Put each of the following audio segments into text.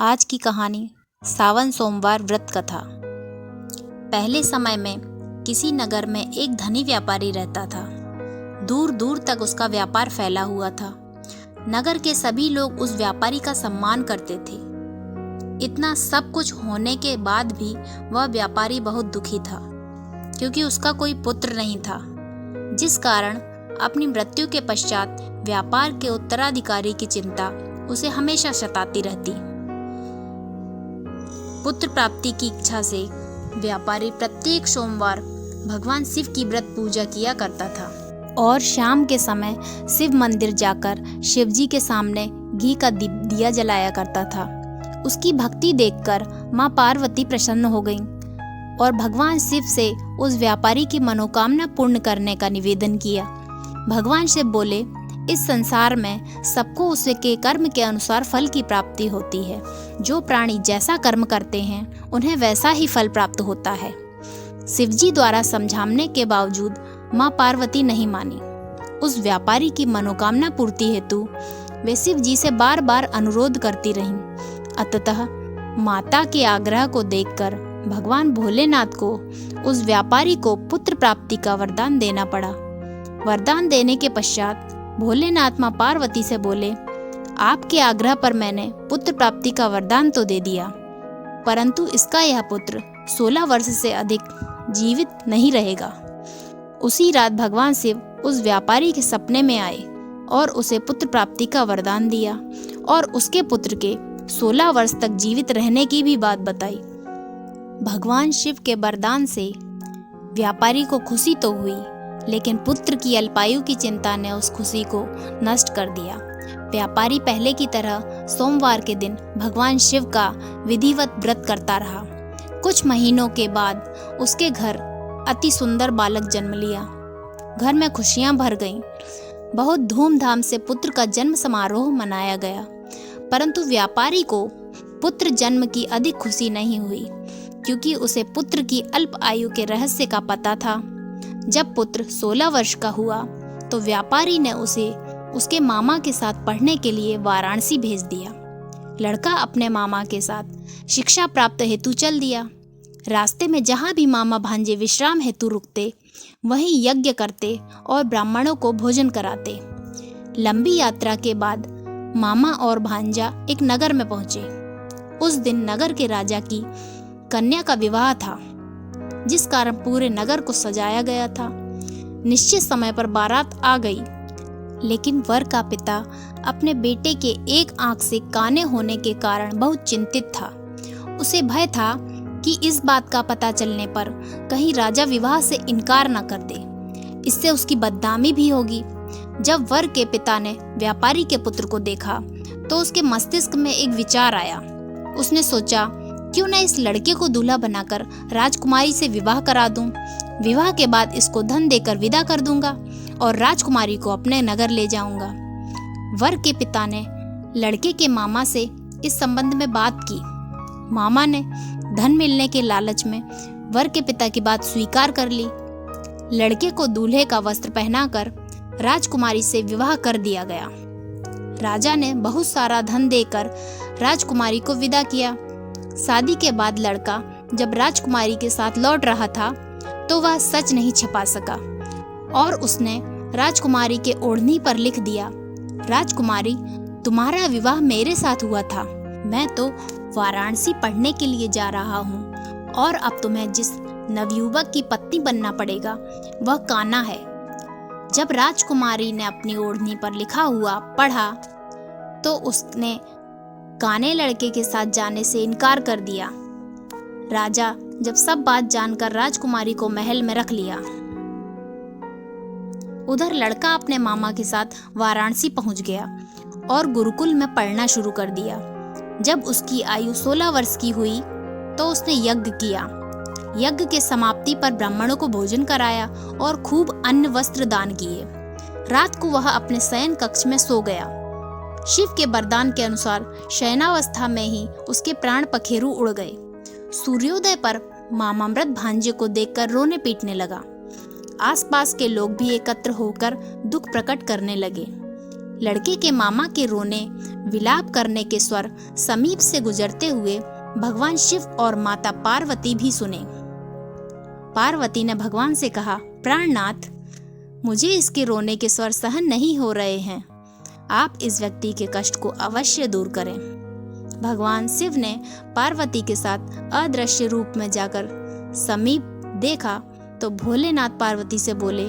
आज की कहानी सावन सोमवार व्रत कथा। पहले समय में किसी नगर में एक धनी व्यापारी रहता था। दूर दूर तक उसका व्यापार फैला हुआ था। नगर के सभी लोग उस व्यापारी का सम्मान करते थे। इतना सब कुछ होने के बाद भी वह व्यापारी बहुत दुखी था, क्योंकि उसका कोई पुत्र नहीं था, जिस कारण अपनी मृत्यु के पश्चात व्यापार के उत्तराधिकारी की चिंता उसे हमेशा सताती रहती। पुत्र प्राप्ति की इच्छा से व्यापारी प्रत्येक सोमवार भगवान शिव की व्रत पूजा किया करता था और शाम के समय शिव मंदिर जाकर शिवजी के सामने घी का दिया जलाया करता था। उसकी भक्ति देखकर माँ पार्वती प्रसन्न हो गईं और भगवान शिव से उस व्यापारी की मनोकामना पूर्ण करने का निवेदन किया। भगवान शिव बोले, इस संसार में सबको उसके कर्म के अनुसार फल की प्राप्ति होती है। जो प्राणी जैसा कर्म करते हैं उन्हें वैसा ही फल प्राप्त होता है। शिवजी द्वारा समझाने के बावजूद माँ पार्वती नहीं मानी। उस व्यापारी की मनोकामना पूर्ति हेतु वे शिवजी से बार बार अनुरोध करती रहीं। अतः माता के आग्रह को देखकर भगवान भोलेनाथ को उस व्यापारी को पुत्र प्राप्ति का वरदान देना पड़ा। वरदान देने के पश्चात भोलेनाथ माँ पार्वती से बोले, आपके आग्रह पर मैंने पुत्र प्राप्ति का वरदान तो दे दिया, परंतु इसका यह पुत्र 16 वर्ष से अधिक जीवित नहीं रहेगा। उसी रात भगवान शिव उस व्यापारी के सपने में आए और उसे पुत्र प्राप्ति का वरदान दिया और उसके पुत्र के 16 वर्ष तक जीवित रहने की भी बात बताई। भगवान शिव के वरदान से व्यापारी को खुशी तो हुई, लेकिन पुत्र की अल्पायु की चिंता ने उस खुशी को नष्ट कर दिया। व्यापारी पहले की तरह सोमवार के दिन भगवान शिव का विधिवत व्रत करता रहा। कुछ महीनों के बाद उसके घर अति सुंदर बालक जन्म लिया। घर में खुशियां भर गईं। बहुत धूमधाम से पुत्र का जन्म समारोह मनाया गया, परंतु व्यापारी को पुत्र जन्म की अधिक खुशी नहीं हुई, क्योंकि उसे पुत्र की अल्प आयु के रहस्य का पता था। जब पुत्र 16 वर्ष का हुआ तो व्यापारी ने उसे उसके मामा के साथ पढ़ने के लिए वाराणसी भेज दिया। लड़का अपने मामा के साथ शिक्षा प्राप्त हेतु चल दिया। रास्ते में जहाँ भी मामा भांजे विश्राम हेतु रुकते, वहीं यज्ञ करते और ब्राह्मणों को भोजन कराते। लंबी यात्रा के बाद मामा और भांजा एक नगर में पहुंचे। उस दिन नगर के राजा की कन्या का विवाह था, जिस कारण पूरे नगर को सजाया गया था। निश्चित समय पर बारात आ गई, लेकिन वर का पिता अपने बेटे के एक आंख से काने होने के कारण बहुत चिंतित था। उसे भय था कि इस बात का पता चलने पर कहीं राजा विवाह से इनकार न कर दे, इससे उसकी बदनामी भी होगी। जब वर के पिता ने व्यापारी के पुत्र को देखा तो उसके मस्तिष्क में एक विचार आया। उसने सोचा, क्यों न इस लड़के को दूल्हा बनाकर राजकुमारी से विवाह करा दूं। विवाह के बाद इसको धन देकर विदा कर दूंगा और राजकुमारी को अपने नगर ले जाऊंगा। वर के पिता ने लड़के के मामा से इस संबंध में बात की। मामा ने धन मिलने के लालच में वर के पिता की बात स्वीकार कर ली। लड़के को दूल्हे का वस्त्र पहनाकर राजकुमारी से विवाह कर दिया गया। राजा ने बहुत सारा धन देकर राजकुमारी को विदा किया। शादी के बाद लड़का जब राजकुमारी के साथ लौट रहा था तो वह सच नहीं छिपा सका और उसने राजकुमारी के ओढ़नी पर लिख दिया, राजकुमारी, तुम्हारा विवाह मेरे साथ हुआ था। मैं तो वाराणसी पढ़ने के लिए जा रहा हूँ और अब तुम्हें जिस नवयुवक की पत्नी बनना पड़ेगा वह कान्हा है। जब राजकुमारी ने अपनी ओढ़नी पर लिखा हुआ पढ़ा तो उसने काने लड़के के साथ जाने से इनकार कर दिया। राजा जब सब बात जानकर राजकुमारी को महल में रख लिया। उधर लड़का अपने मामा के साथ वाराणसी पहुंच गया और गुरुकुल में पढ़ना शुरू कर दिया। जब उसकी आयु 16 वर्ष की हुई तो उसने यज्ञ किया। यज्ञ के समाप्ति पर ब्राह्मणों को भोजन कराया और खूब अन्न वस्त्र दान किए। रात को वह अपने शयन कक्ष में सो गया। शिव के वरदान के अनुसार शयनावस्था में ही उसके प्राण पखेरु उड़ गए। सूर्योदय पर मामा मृत भांजे को देखकर रोने पीटने लगा। आसपास के लोग भी एकत्र होकर दुख प्रकट करने लगे, लड़के के मामा के रोने विलाप करने के स्वर समीप से गुजरते हुए भगवान शिव और माता पार्वती भी सुने। पार्वती ने भगवान से कहा, प्राणनाथ, मुझे इसके रोने के स्वर सहन नहीं हो रहे हैं। आप इस व्यक्ति के कष्ट को अवश्य दूर करें। भगवान शिव ने पार्वती के साथ अदृश्य रूप में जाकर समीप देखा तो भोलेनाथ पार्वती से बोले,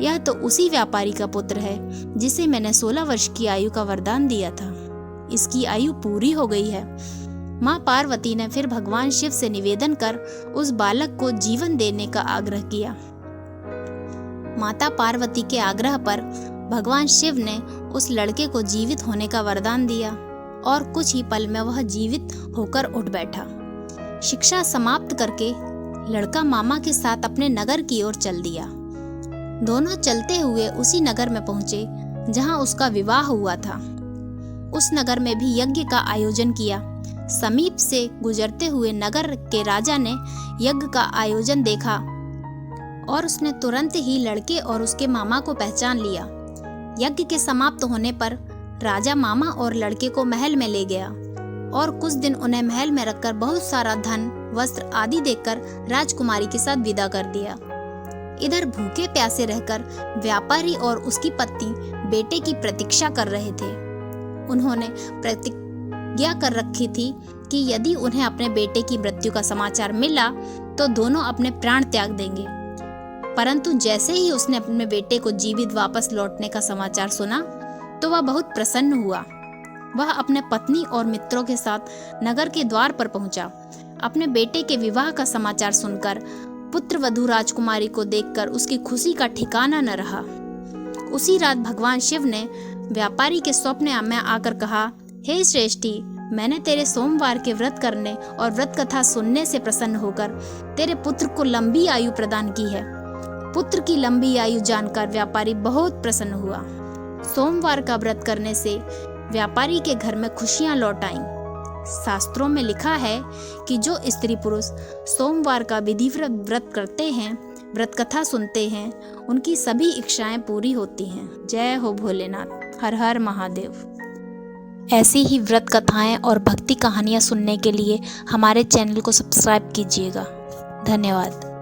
यह तो उसी व्यापारी का पुत्र है जिसे मैंने 16 वर्ष की आयु का वरदान दिया था। इसकी आयु पूरी हो गई है। माँ पार्वती ने फिर भगवान शिव से निवेदन कर उस बालक को जीवन देने का आग्रह किया। माता पार्वती के आग्रह पर भगवान शिव ने उस लड़के को जीवित होने का वरदान दिया और कुछ ही पल में वह जीवित होकर उठ बैठा। शिक्षा समाप्त करके लड़का मामा के साथ अपने नगर की ओर चल दिया। दोनों चलते हुए उसी नगर में पहुंचे जहां उसका विवाह हुआ था। उस नगर में भी यज्ञ का आयोजन किया। समीप से गुजरते हुए नगर के राजा ने यज्ञ का आयोजन देखा और उसने तुरंत ही लड़के और उसके मामा को पहचान लिया। यज्ञ के समाप्त होने पर राजा मामा और लड़के को महल में ले गया और कुछ दिन उन्हें महल में रखकर बहुत सारा धन, वस्त्र आदि देकर राजकुमारी के साथ विदा कर दिया। इधर भूखे प्यासे रहकर व्यापारी और उसकी पत्नी बेटे की प्रतीक्षा कर रहे थे। उन्होंने प्रतिज्ञा कर रखी थी कि यदि उन्हें अपने बेटे की मृत्यु का समाचार मिला तो दोनों अपने प्राण त्याग देंगे। परंतु जैसे ही उसने अपने बेटे को जीवित वापस लौटने का समाचार सुना तो वह बहुत प्रसन्न हुआ। वह अपने पत्नी और मित्रों के साथ नगर के द्वार पर पहुंचा। अपने बेटे के विवाह का समाचार सुनकर पुत्र वधू राजकुमारी को देखकर उसकी खुशी का ठिकाना न रहा। उसी रात भगवान शिव ने व्यापारी के स्वप्न में आकर कहा, हे श्रेष्ठी, मैंने तेरे सोमवार के व्रत करने और व्रत कथा सुनने से प्रसन्न होकर तेरे पुत्र को लंबी आयु प्रदान की है। पुत्र की लंबी आयु जानकर व्यापारी बहुत प्रसन्न हुआ। सोमवार का व्रत करने से व्यापारी के घर में खुशियां लौट आईं। शास्त्रों में लिखा है कि जो स्त्री पुरुष सोमवार का विधिवत व्रत करते हैं, व्रत कथा सुनते हैं, उनकी सभी इच्छाएं पूरी होती हैं। जय हो भोलेनाथ, हर हर महादेव। ऐसी ही व्रत कथाएं और भक्ति कहानियां सुनने के लिए हमारे चैनल को सब्सक्राइब कीजिएगा। धन्यवाद।